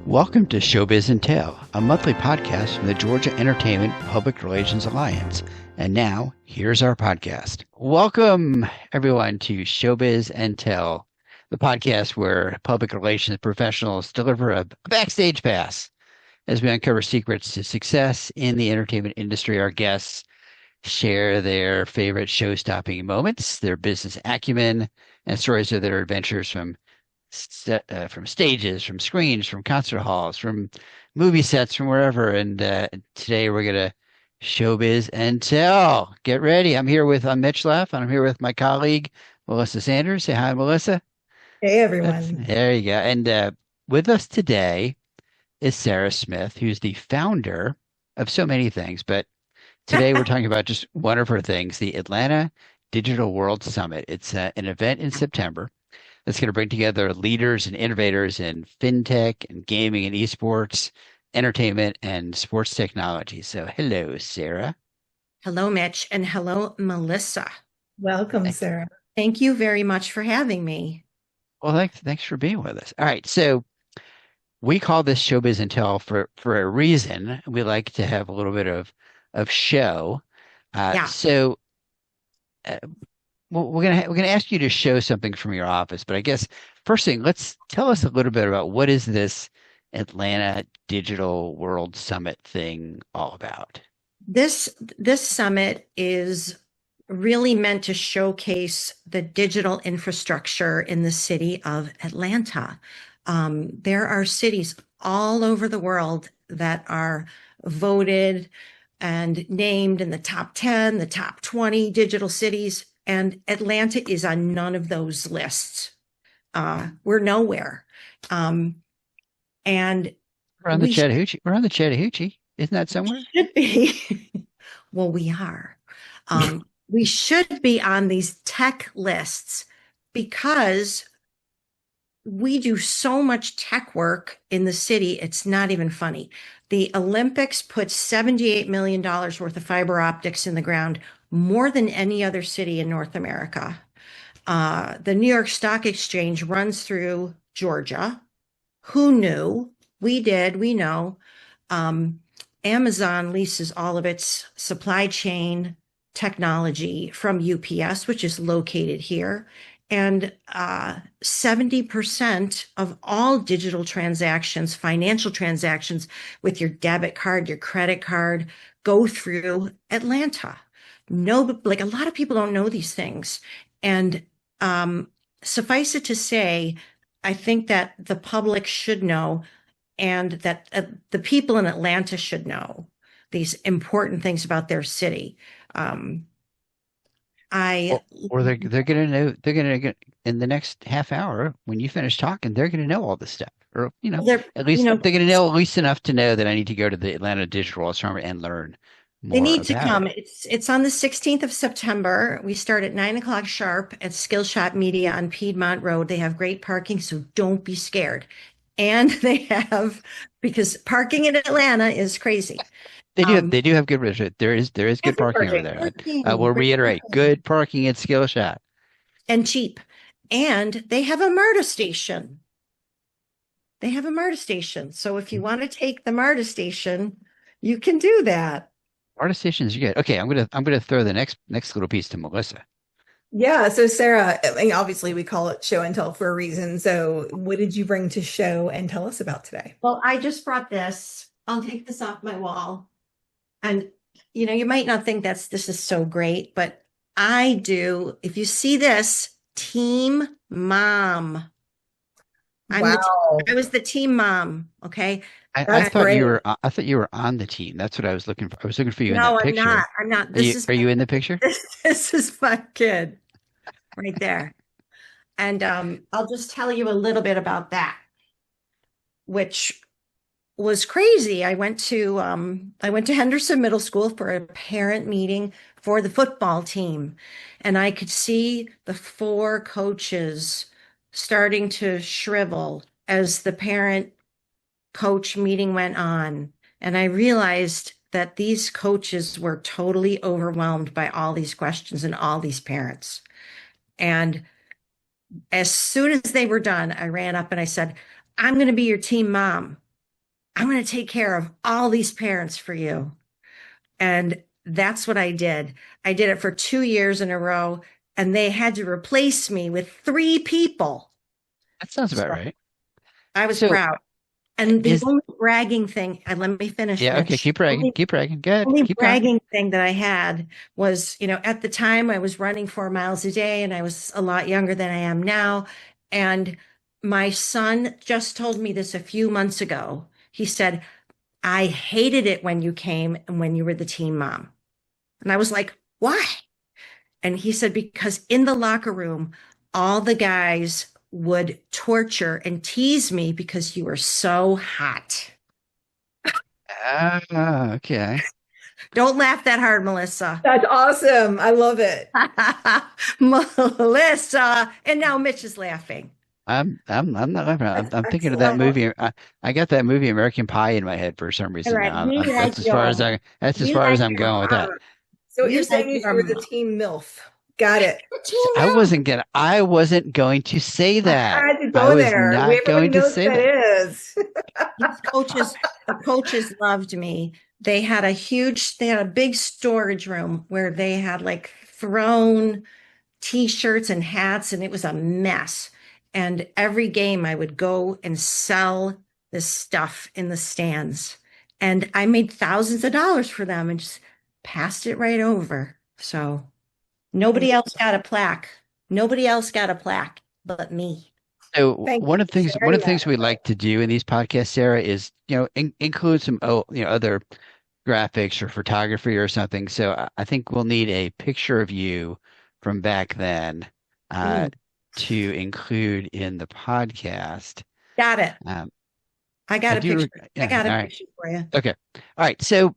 Welcome to SHOWBIZ Tell, a monthly podcast from the Georgia Entertainment Public Relations Alliance. And now, here's our podcast. Welcome, everyone, to SHOWBIZ Tell, the podcast where public relations professionals deliver a backstage pass as we uncover secrets to success in the entertainment industry. Our guests share their favorite show-stopping moments, their business acumen, and stories of their adventures from stages, from screens, from concert halls, from movie sets, from wherever. And today we're gonna showbiz and tell. Get ready. I'm Mitch Leff, and I'm here with my colleague Melissa Sanders. Say hi, Melissa. Hey everyone. There you go. And with us today is Sarah Smith, who's the founder of so many things, but today we're talking about just one of her things, the Atlanta Digital World Summit. It's an event in September that's going to bring together leaders and innovators in fintech and gaming and esports, entertainment and sports technology. So, hello, Sarah. Hello, Mitch, and hello, Melissa. Welcome, Sarah. Thank you very much for having me. Well, thanks for being with us. All right, so we call this Showbiz Tell for a reason. We like to have a little bit of show. Yeah. So well, we're gonna ask you to show something from your office, but I guess first thing, let's tell us a little bit about what is this Atlanta Digital World Summit thing all about? This summit is really meant to showcase the digital infrastructure in the city of Atlanta. There are cities all over the world that are voted and named in the top 10, the top 20 digital cities, and Atlanta is on none of those lists. We're nowhere. And We're on the Chattahoochee. We're on the Chattahoochee. Isn't that somewhere? Should be. Well, we are. We should be on these tech lists because we do so much tech work in the city. It's not even funny. The Olympics put $78 million worth of fiber optics in the ground, more than any other city in North America. The New York Stock Exchange runs through Georgia. Who knew? We did. We know. Amazon leases all of its supply chain technology from UPS, which is located here. And 70% of all digital transactions, financial transactions with your debit card, your credit card, go through Atlanta. No, like a lot of people don't know these things. And suffice it to say, I think that the public should know and that the people in Atlanta should know these important things about their city. Or they're gonna know get in the next half hour when you finish talking, they're gonna know all this stuff. Or at least they're gonna know at least enough to know that I need to go to the Atlanta Digital World Summit and learn more. They need to come. It. It's on the 16th of September. We start at 9 o'clock sharp at Skillshot Media on Piedmont Road. They have great parking, so don't be scared. And they have, because parking in Atlanta is crazy. They do have good research. There is good parking over there. I will reiterate, good parking at Skillshot. And cheap. And they have a MARTA station. They have a MARTA station. So if you want to take the MARTA station, you can do that. MARTA stations are good. Okay, I'm gonna throw the next little piece to Melissa. Yeah, so Sarah, I mean, obviously we call it show and tell for a reason. So what did you bring to show and tell us about today? Well, I just brought this. I'll take this off my wall. And you might not think this is so great, but I do. If you see this, Team Mom. Wow. I was the team mom. Okay. I thought you were. I thought you were on the team. That's what I was looking for. I was looking for you in that picture. No, I'm not. Are you in the picture? This is my kid, right there. And I'll just tell you a little bit about that, which was crazy. I went to Henderson Middle School for a parent meeting for the football team, and I could see the four coaches starting to shrivel as the parent coach meeting went on. And I realized that these coaches were totally overwhelmed by all these questions and all these parents. And as soon as they were done, I ran up and I said, I'm going to be your team mom. I'm going to take care of all these parents for you. And that's what I did. I did it for 2 years in a row, and they had to replace me with three people. That sounds So about right. I was So proud. And the is only bragging thing, and let me finish, yeah, okay, Mitch. keep bragging, keep bragging. Go ahead, Only keep talking. bragging thing that I had was, at the time I was running 4 miles a day and I was a lot younger than I am now. And my son just told me this a few months ago. He said, I hated it when you came and when you were the team mom. And I was like, why? And he said, because in the locker room, all the guys would torture and tease me because you were so hot. Ah, okay. Don't laugh that hard, Melissa. That's awesome. I love it. Melissa. And now Mitch is laughing. I'm not laughing. That's I'm thinking of that excellent. movie. I got that movie American Pie in my head for some All reason right. now. We like That's as we far as like I'm your going with that. mom. So what you're We like saying is your you were the mom. team MILF. Got it. I wasn't going to say I that. had to I go was there. not Everybody going to knows what say that that. is. The coaches loved me. They had a big storage room where they had like thrown t-shirts and hats, and it was a mess. And every game I would go and sell this stuff in the stands. And I made thousands of dollars for them and just passed it right over. So nobody else got a plaque. Nobody else got a plaque but me. So Thank you for one sharing of the that things we with us. like to do in these podcasts, Sarah, is include some other graphics or photography or something. So I think we'll need a picture of you from back then uh, Ooh, to include in the podcast. got it. Um, I I got a do, picture. I yeah. got a All right. picture for you. Okay. All right. So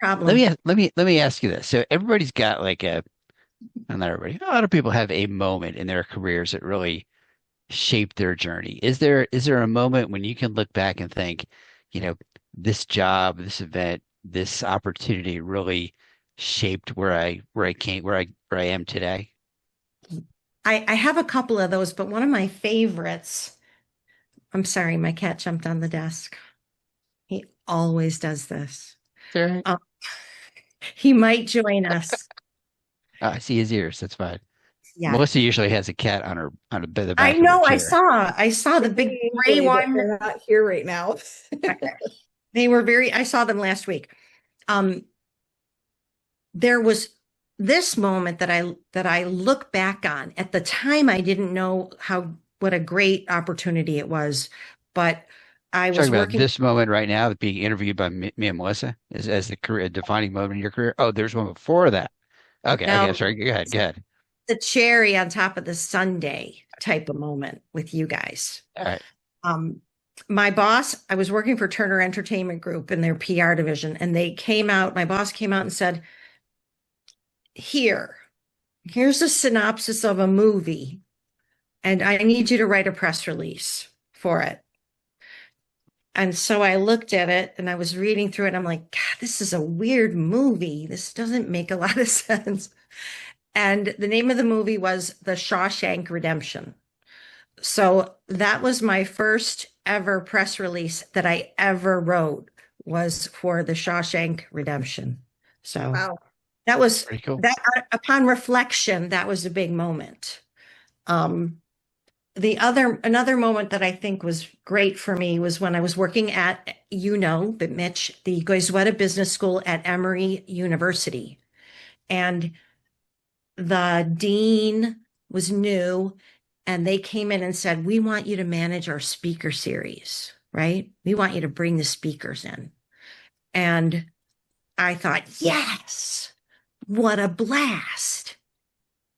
Problem. let me ask you this. So everybody's got like not everybody, a lot of people have a moment in their careers that really shaped their journey. Is there a moment when you can look back and think, you know, this job, this event, this opportunity really shaped where I am today? I have a couple of those, but one of my favorites. I'm sorry, my cat jumped on the desk. He always does this. There, Um, he might join us. I see his ears. That's fine. Yeah. Melissa usually has a cat on the I back of her know. I chair. saw. I saw the big gray Usually, but one. they're not here right now. They were very, I saw them last week. Um, there was this moment that I look back on. At the time, I didn't know what a great opportunity it was, but I Talking was about working. this moment right now, being interviewed by me and Melissa, as the career defining moment in your career. Oh, there's one before that. Okay, I'm Now, sorry. Go ahead, go ahead. the cherry on top of the sundae type of moment with you guys. All right. Um, my boss, I was working for Turner Entertainment Group in their PR division, and my boss came out and said, here's a synopsis of a movie, and I need you to write a press release for it. And so I looked at it and I was reading through it. And I'm like, God, this is a weird movie. This doesn't make a lot of sense. And the name of the movie was The Shawshank Redemption. So that was my first ever press release that I ever wrote was for The Shawshank Redemption. So Wow. that was Pretty cool. that upon reflection, that was a big moment. Um, another moment that I think was great for me was when I was working at, but Mitch, the Goizueta Business School at Emory University. And the dean was new, and they came in and said, we want you to manage our speaker series, right? We want you to bring the speakers in. And I thought, yes, what a blast.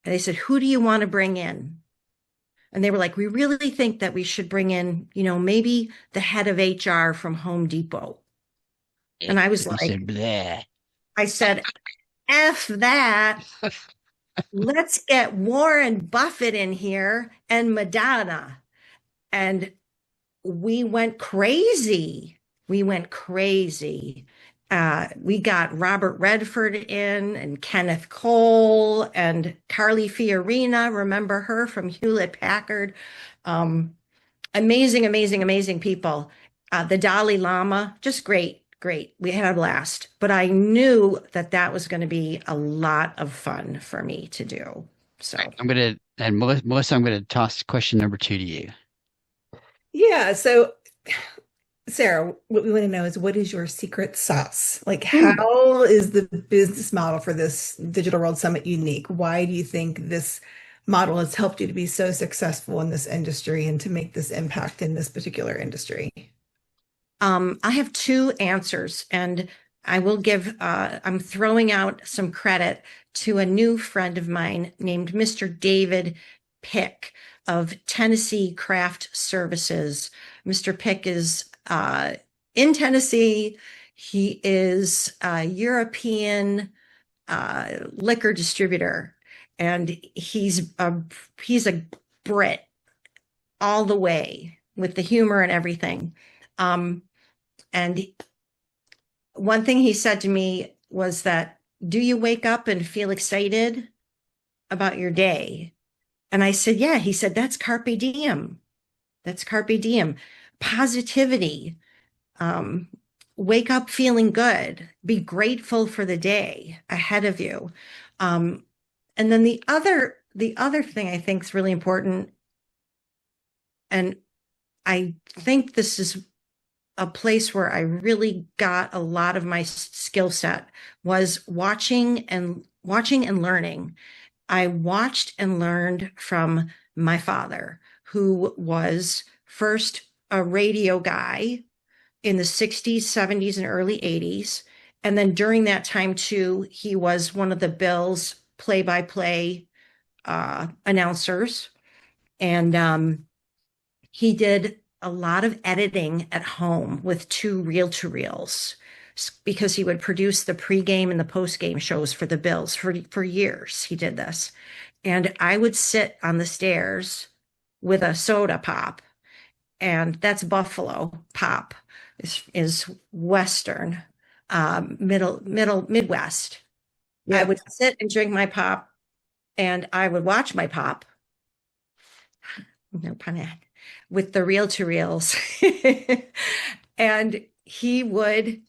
And they said, who do you want to bring in? And they were like, we really think that we should bring in, maybe the head of HR from Home Depot. And I was You like, said bleh. I said, F that. Let's get Warren Buffett in here and Madonna. And we went crazy. We went crazy. We got Robert Redford in and Kenneth Cole and Carly Fiorina. Remember her from Hewlett Packard? Amazing, amazing, amazing people. The Dalai Lama, just great, great. We had a blast, but I knew that that was going to be a lot of fun for me to do. So, And Melissa, I'm gonna toss question number two to you. Yeah. So, Sarah, what we want to know is what is your secret sauce? Like, ooh, how is the business model for this Digital World Summit unique? Why do you think this model has helped you to be so successful in this industry and to make this impact in this particular industry? I have two answers, and I will give, I'm throwing out some credit to a new friend of mine named Mr. David Pick of Tennessee Craft Services. Mr. Pick is in Tennessee. He is a European liquor distributor, and he's a Brit all the way with the humor and everything. Um, and one thing he said to me was that, do you wake up and feel excited about your day? And I said, yeah. He said, that's carpe diem. That's carpe diem. Positivity. Um, Wake up feeling good. Be grateful for the day ahead of you. Um, and then the other thing I think is really important, and I think this is a place where I really got a lot of my skill set, was watching and learning. I watched and learned from my father, who was first a radio guy in the 60s, 70s, and early 80s. And then during that time, too, he was one of the Bills play-by-play announcers. And he did a lot of editing at home with two reel-to-reels because he would produce the pregame and the postgame shows for the Bills for years. He did this. And I would sit on the stairs with a soda pop, and that's Buffalo pop is Western, middle Midwest. I Yep. would sit and drink my pop, and I would watch my pop, no pun intended, with the reel to reels. And he would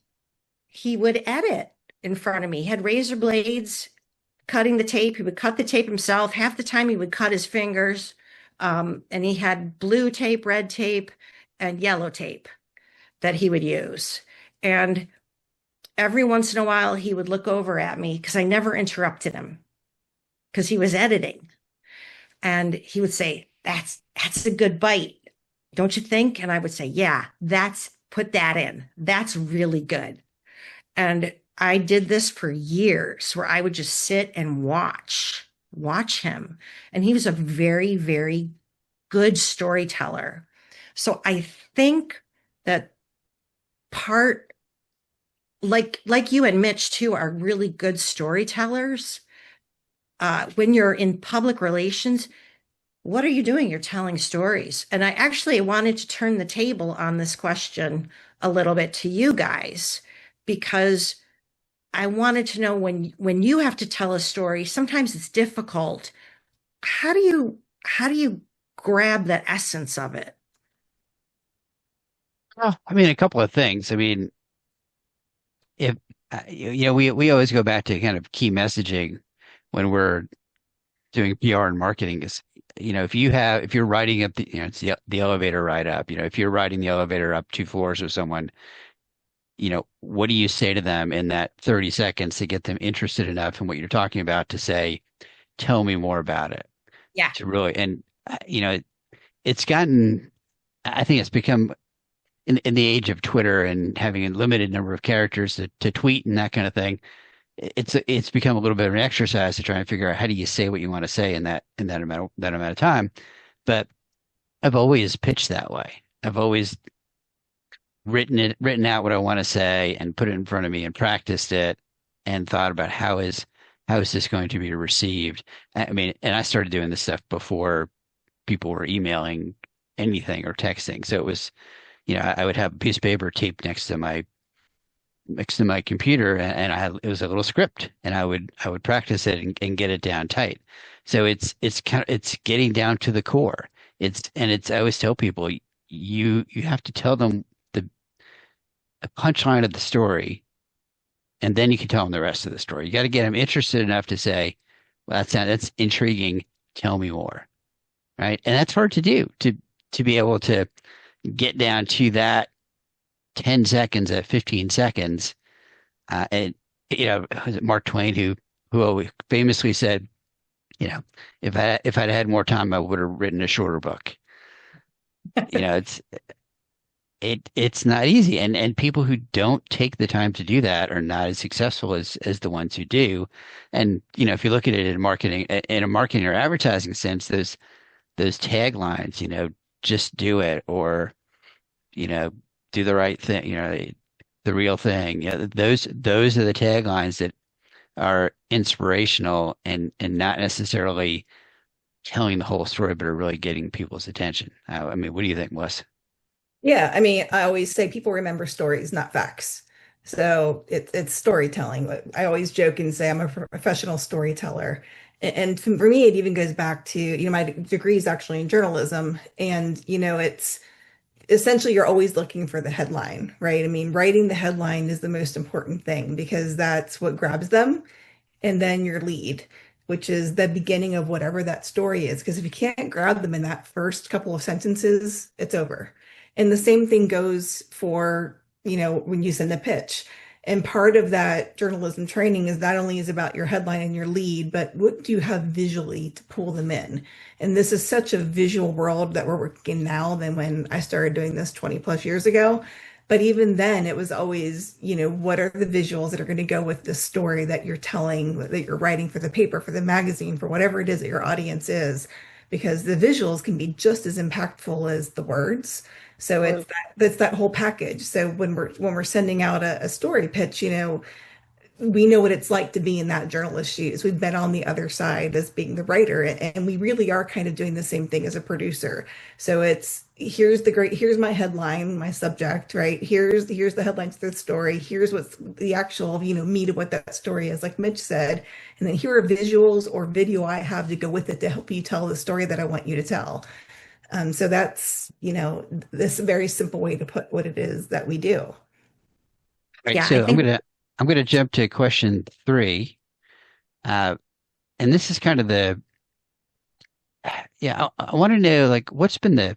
edit in front of me. He had razor blades cutting the tape. He would cut the tape himself. Half the time he would cut his fingers. And he had blue tape, red tape, and yellow tape that he would use. And every once in a while he would look over at me because I never interrupted him because he was editing. And he would say, that's a good bite, don't you think? And I would say, yeah, put that in. That's really good. And I did this for years where I would just sit and watch him. And he was a very, very good storyteller. So I think that part like you and Mitch too are really good storytellers. When you're in public relations, what are you doing? You're telling stories. And I actually wanted to turn the table on this question a little bit to you guys, because I wanted to know, when you have to tell a story, sometimes it's difficult. How do you grab the essence of it? Well, I mean, a couple of things. I mean, if we always go back to kind of key messaging when we're doing PR and marketing is, if you're riding up it's the elevator ride up, if you're riding the elevator up two floors with someone, what do you say to them in that 30 seconds to get them interested enough in what you're talking about to say, tell me more about it, Yeah. to really, and, it's gotten, I think it's become in the age of Twitter and having a limited number of characters to tweet and that kind of thing. It's become a little bit of an exercise to try and figure out how do you say what you want to say in that amount of time. But I've always pitched that way. I've always written out what I want to say and put it in front of me and practiced it and thought about how is this going to be received. I mean, and I started doing this stuff before people were emailing anything or texting. So it was, I would have a piece of paper taped next to my computer, and it was a little script, and I would practice it and get it down tight. So it's getting down to the core. I always tell people, you have to tell them punchline of the story, and then you can tell them the rest of the story. You got to get them interested enough to say, well, that's intriguing. Tell me more. Right. And that's hard to do to be able to get down to that 10 seconds at 15 seconds. And, was it Mark Twain who always famously said, if I'd had more time, I would have written a shorter book. It's it's not easy, and people who don't take the time to do that are not as successful as the ones who do. And if you look at it in a marketing or advertising sense, those taglines, just do it, or do the right thing, the real thing. Those are the taglines that are inspirational and not necessarily telling the whole story, but are really getting people's attention. I mean, what do you think, Wes? Yeah, I mean, I always say people remember stories, not facts. So it's storytelling. I always joke and say I'm a professional storyteller. And for me, it even goes back to, my degree is actually in journalism. And, it's essentially you're always looking for the headline, right? I mean, writing the headline is the most important thing because that's what grabs them. And then your lead, which is the beginning of whatever that story is. Because if you can't grab them in that first couple of sentences, it's over. And the same thing goes for, when you send a pitch. And part of that journalism training is not only is about your headline and your lead, but what do you have visually to pull them in? And this is such a visual world that we're working in now than when I started doing this 20 plus years ago. But even then, it was always, what are the visuals that are going to go with the story that you're telling, that you're writing for the paper, for the magazine, for whatever it is that your audience is, because the visuals can be just as impactful as the words. So that's that whole package. So when we're sending out a story pitch, we know what it's like to be in that journalist shoes. We've been on the other side as being the writer, and we really are kind of doing the same thing as a producer. So here's my headline, my subject, right? Here's the headlines to the story. Here's what's the actual, meat of what that story is, like Mitch said. And then here are visuals or video I have to go with it to help you tell the story that I want you to tell. So that's, this very simple way to put what it is that we do. Right. Yeah, I So think I'm gonna jump to question three. Uh, and this is kind of I want to know, like, what's been the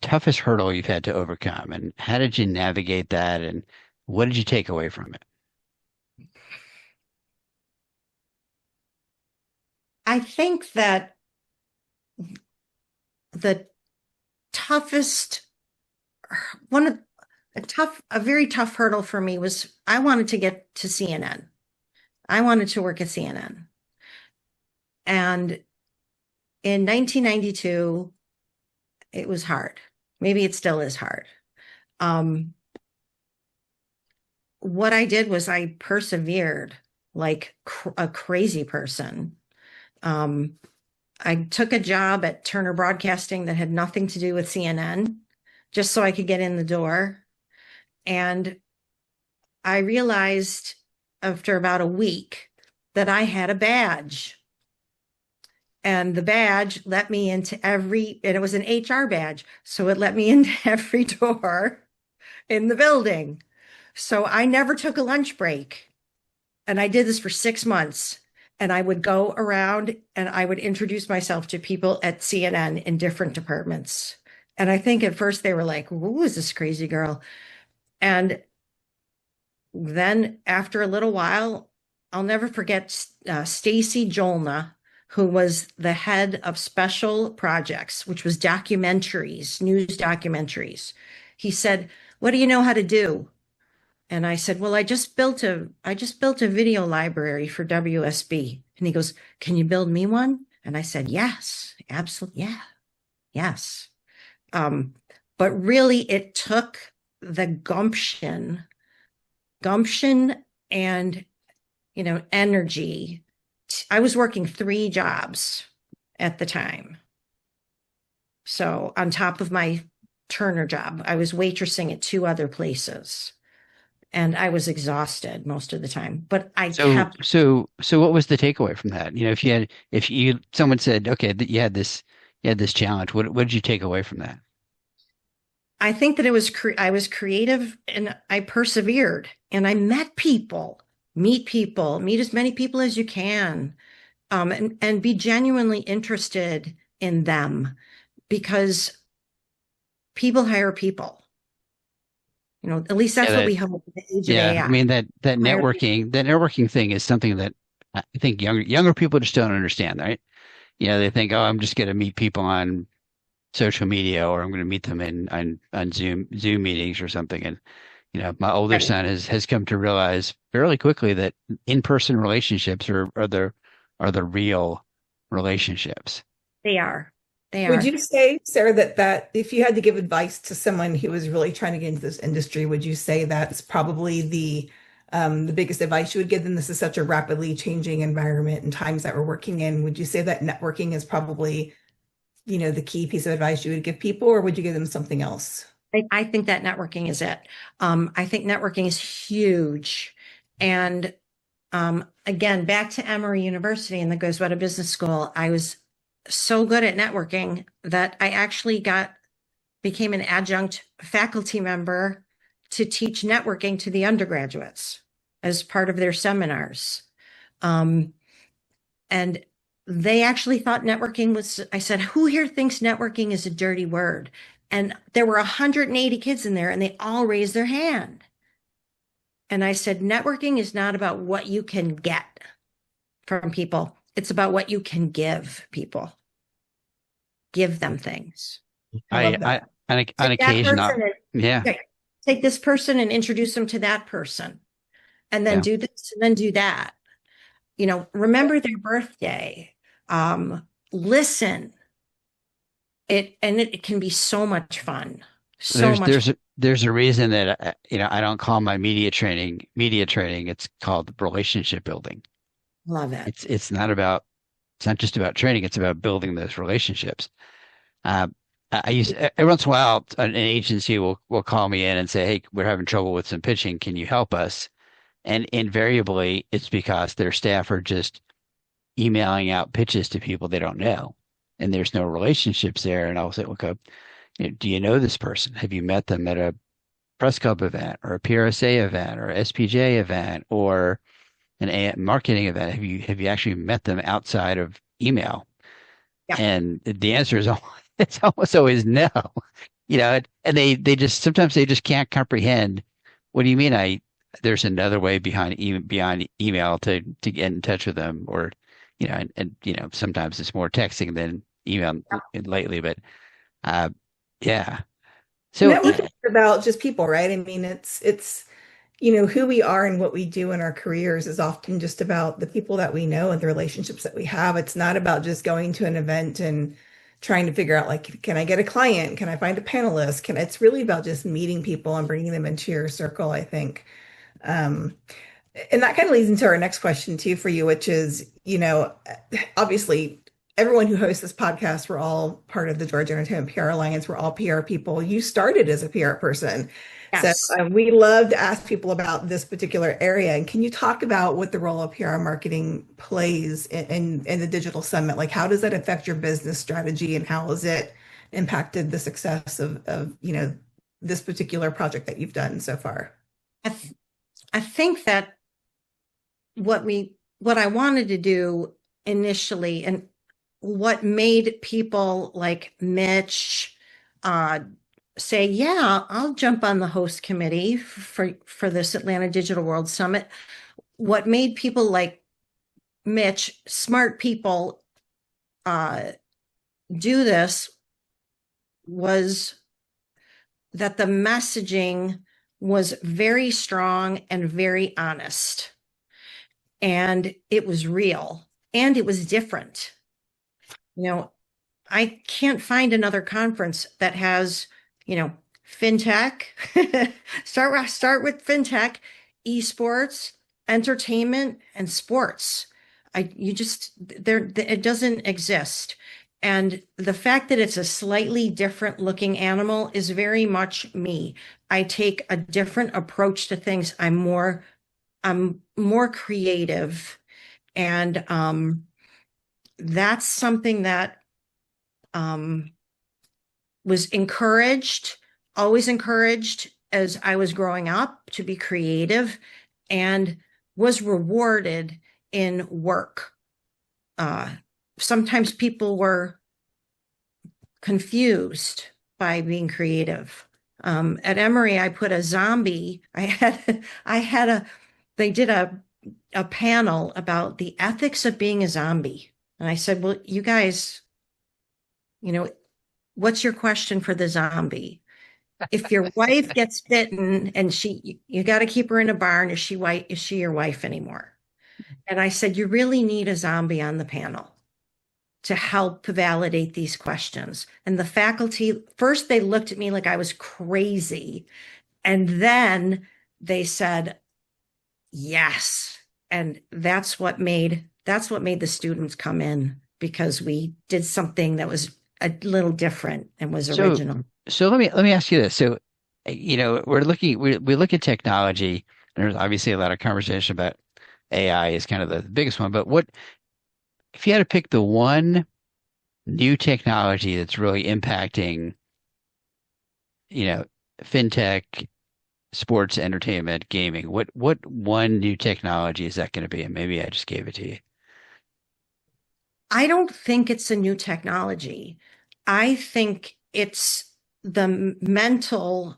toughest hurdle you've had to overcome, and how did you navigate that, and what did you take away from it? I think that the toughest one of a very tough hurdle for me was I wanted to get to CNN. I wanted to work at CNN. And in 1992, it was hard. Maybe it still is hard. Um, what I did was I persevered like a crazy person. Um, I took a job at Turner Broadcasting that had nothing to do with CNN just so I could get in the door. And I realized after about a week that I had a badge. And the badge let me into and it was an HR badge. So it let me into every door in the building. So I never took a lunch break. And I did this for 6 months. And I would go around and I would introduce myself to people at CNN in different departments. And I think at first they were like, who is this crazy girl? And then after a little while, I'll never forget Stacy Jolna, who was the head of special projects, which was documentaries, news documentaries. He said, "What do you know how to do?" And I said, "Well, I just built a video library for WSB." And he goes, "Can you build me one?" And I said, "Yes, absolutely, yeah, yes." But really, it took the gumption and energy. I was working 3 jobs at the time. So on top of my Turner job, I was waitressing at 2 other places. And I was exhausted most of the time. But I So kept so what was the takeaway from that? If you someone said, okay, that you had this challenge, what did you take away from that? I think that I was creative and I persevered and I met people, meet as many people as you can, and be genuinely interested in them because people hire people. At least Yeah, that's what we hope in the age of yeah. I AI. mean that Hire networking thing is something that I think younger people just don't understand, right? They think, oh, I'm just going to meet people on social media, or I'm going to meet them on Zoom meetings or something. And my older Right. son has come to realize fairly quickly that in-person relationships are the real relationships. They are. They Would are. you say, Sarah, that if you had to give advice to someone who was really trying to get into this industry, would you say that's probably the biggest advice you would give them? This is such a rapidly changing environment and times that we're working in. Would you say that networking is probably, the key piece of advice you would give people, or would you give them something else? I think that networking is it. I think networking is huge. And again, back to Emory University and the Goes Better Business School, I was so good at networking that I actually became an adjunct faculty member to teach networking to the undergraduates as part of their seminars. Um, and they actually thought networking was, I said, who here thinks networking is a dirty word? And there were 180 kids in there and they all raised their hand. And I said, networking is not about what you can get from people. It's about what you can give people. Give them things. I I love I that. on Take that occasion, person and yeah, take this person and introduce them to that person. And then yeah. do this and then do that. Remember their birthday. Listen. It can be so much fun. So There's much there's a, there's a reason that I don't call my media training. It's called relationship building. love it. It's not just about training. It's about building those relationships. Uh, I use every once in a while an agency will call me in and say, "Hey, we're having trouble with some pitching. Can you help us?" And invariably, it's because their staff are just emailing out pitches to people they don't know, and there's no relationships there. And I'll say, "Okay, do you know this person? Have you met them at a press club event or a PRSA event or SPJ event or an marketing event? Have you actually met them outside of email?" Yeah. And the answer is it's almost always no. And they just sometimes they just can't comprehend. What do you mean? There's another way beyond email to get in touch with them, or and sometimes it's more texting than email lately, but uh, yeah. So Networking is about just people, right? I mean, it's who we are and what we do in our careers is often just about the people that we know and the relationships that we have. It's not about just going to an event and trying to figure out, like, can I get a client? Can I find a panelist? It's really about just meeting people and bringing them into your circle, I think. Um, and that kind of leads into our next question too for you, which is, obviously everyone who hosts this podcast, we're all part of the Georgia Entertainment PR Alliance. We're all PR people. You started as a PR person. So Yes. we love to ask people about this particular area. And can you talk about what the role of PR marketing plays in the digital summit? Like, how does that affect your business strategy and how has it impacted the success of this particular project that you've done so far? I, th- I think that what I wanted to do initially and what made people like Mitch uh, say, yeah, I'll jump on the host committee for this Atlanta Digital World Summit. What made people like Mitch, smart people, uh, do this was that the messaging was very strong and very honest. And it was real and it was different. You know, I can't find another conference that has, fintech, start with fintech, esports, entertainment, and sports. You just there it doesn't exist. And the fact that it's a slightly different looking animal is very much me. I take a different approach to things. I'm more creative. And that's something that um, was encouraged always encouraged as I was growing up to be creative and was rewarded in work. Sometimes people were confused by being creative. At Emory, I put a zombie. They did a panel about the ethics of being a zombie. And I said, well, you guys, what's your question for the zombie? If your wife gets bitten and you got to keep her in a barn, is she your wife anymore? And I said, you really need a zombie on the panel to help validate these questions. And the faculty, first they looked at me like I was crazy. And then they said, yes. And that's what made the students come in, because we did something that was a little different and was original. So let me ask you this. So, we look at technology, and there's obviously a lot of conversation about AI is kind of the biggest one, but what if you had to pick the one new technology that's really impacting, fintech, sports, entertainment, gaming? What one new technology is that going to be? And maybe I just gave it to you. I don't think it's a new technology. I think it's the mental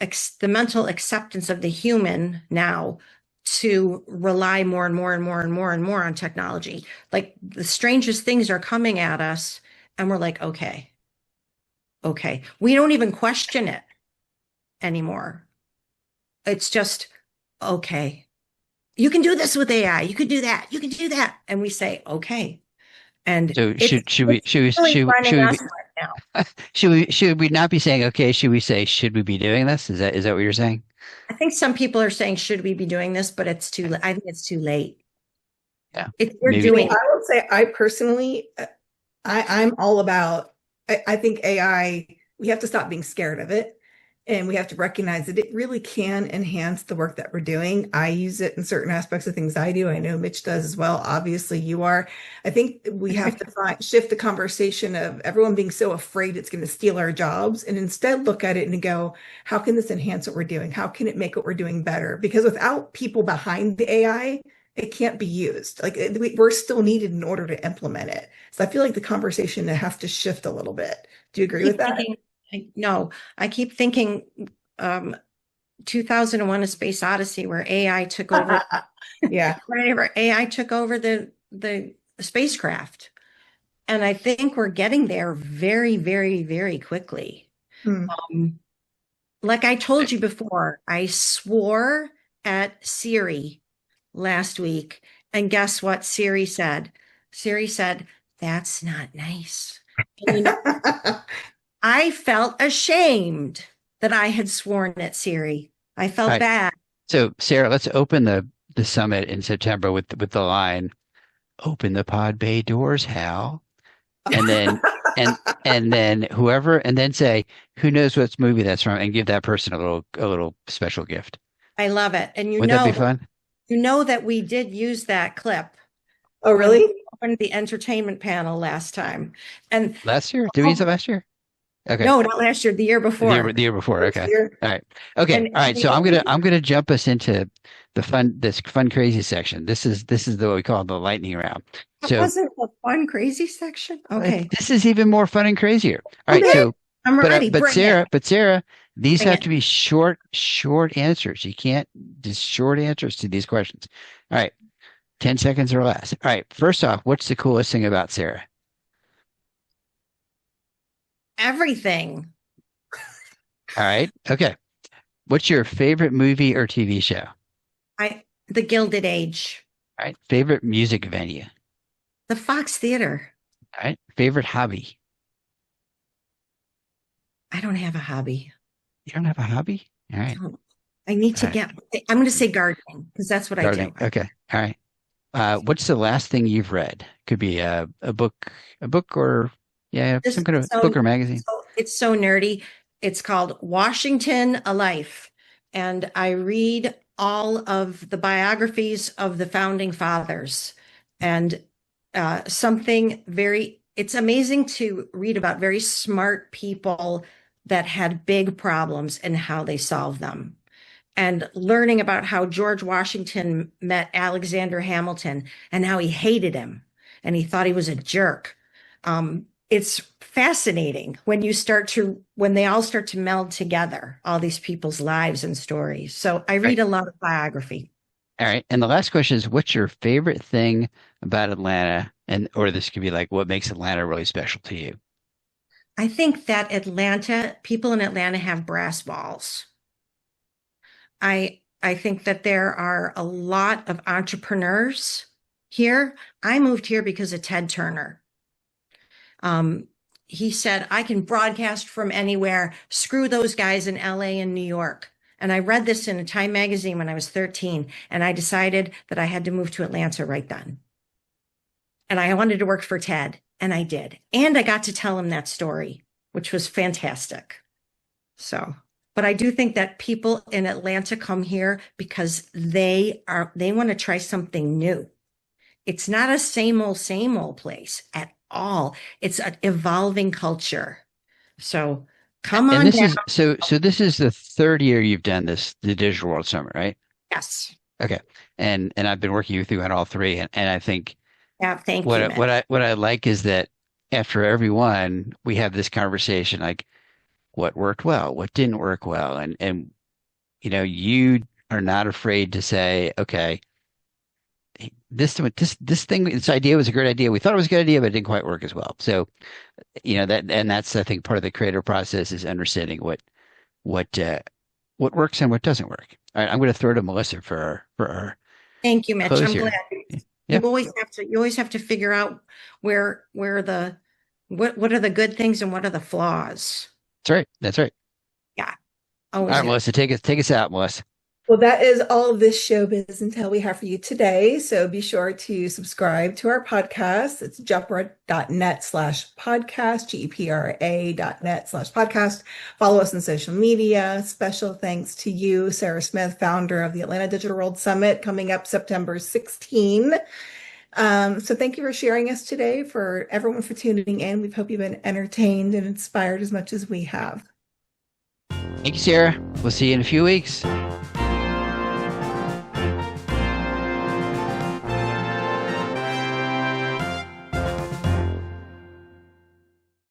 acceptance of the human now to rely more and more and more and more and more on technology. Like the strangest things are coming at us, and we're like, okay. We don't even question it anymore. It's just, okay. You can do this with AI. You can do that. You can do that. And we say, okay. And so should we should we not be saying okay? Should we say should we be doing this? Is that what you're saying? I think some people are saying should we be doing this, but I think it's too late. Yeah, if you're doing, I would say I personally, I'm all about. I think AI. We have to stop being scared of it. And we have to recognize that it really can enhance the work that we're doing. I use it in certain aspects of things I do. I know Mitch does as well. Obviously, you are. I think we have to shift the conversation of everyone being so afraid it's going to steal our jobs, and instead look at it and go, how can this enhance what we're doing? How can it make what we're doing better? Because without people behind the AI, it can't be used. Like we're still needed in order to implement it. So I feel like the conversation has to shift a little bit. Do you agree with that? No, I keep thinking 2001: A Space Odyssey, where AI took over. Yeah. Whenever AI took over the spacecraft. And I think we're getting there very, very, very quickly. Like I told you before, I swore at Siri last week. And guess what Siri said? Siri said, that's not nice. And, I felt ashamed that I had sworn at Siri. I felt bad. So, Sarah, let's open the summit in September with the line, "Open the pod bay doors, Hal," and then and then say, "Who knows what movie that's from?" and give that person a little special gift. I love it, and would that be fun? You know that we did use that clip. Oh, really? On the entertainment panel last time, and last year? Did we use it last year? Okay. No, not last year. The year before. The year before. Okay. All right. Okay. All right. So I'm gonna jump us into this fun crazy section. This is what we call the lightning round. So wasn't the fun crazy section. Okay. This is even more fun and crazier. All right. So I'm ready. But Sarah, these have to be short answers. You can't just short answers to these questions. All right. 10 seconds or less. All right. First off, what's the coolest thing about Sarah? Everything. All right. Okay. What's your favorite movie or TV show? The Gilded Age. All right. Favorite music venue? The Fox Theater. All right. Favorite hobby? I don't have a hobby. You don't have a hobby? All right. I need to get, I'm going to say gardening, because that's what gardening. I do. Okay. All right. What's the last thing you've read? Could be a book or some kind of book or magazine. It's so nerdy. It's called Washington: A Life. And I read all of the biographies of the founding fathers, and it's amazing to read about very smart people that had big problems and how they solved them. And learning about how George Washington met Alexander Hamilton and how he hated him and he thought he was a jerk. It's fascinating when they all start to meld together, all these people's lives and stories. So I read Right. a lot of biography. All right. And the last question is, what's your favorite thing about Atlanta? Or this could be like, what makes Atlanta really special to you? I think that people in Atlanta have brass balls. I think that there are a lot of entrepreneurs here. I moved here because of Ted Turner. Um, he said, I can broadcast from anywhere. Screw those guys in LA and New York. And I read this in a Time magazine when I was 13, and I decided that I had to move to Atlanta right then. And I wanted to work for Ted, and I did. And I got to tell him that story, which was fantastic. So, but I do think that people in Atlanta come here because they want to try something new. It's not a same old place at all. It's an evolving culture. So come And on this down. is so this is the third year you've done this, the Digital World Summit, right? Yes. Okay. And I've been working with you on all three. And I think Yeah. Thank you, man. what I like is that after every one, we have this conversation like what worked well, what didn't work well. And you are not afraid to say, okay, this idea was a great idea. We thought it was a good idea, but it didn't quite work as well. So, that's I think part of the creative process is understanding what what works and what doesn't work. All right, I'm going to throw to Melissa for our Thank you, Mitch. close I'm glad. here. Yeah, You always have to figure out what are the good things and what are the flaws. that's right. That's right. Yeah. All Always right, have. Melissa, take us out, Melissa. Well, that is all of this showbiz intel we have for you today. So be sure to subscribe to our podcast. It's gepra.net/podcast, GEPRA.net/podcast. Follow us on social media. Special thanks to you, Sarah Smith, founder of the Atlanta Digital World Summit, coming up September 16. So thank you for sharing us today, for everyone for tuning in. We hope you've been entertained and inspired as much as we have. Thank you, Sarah. We'll see you in a few weeks.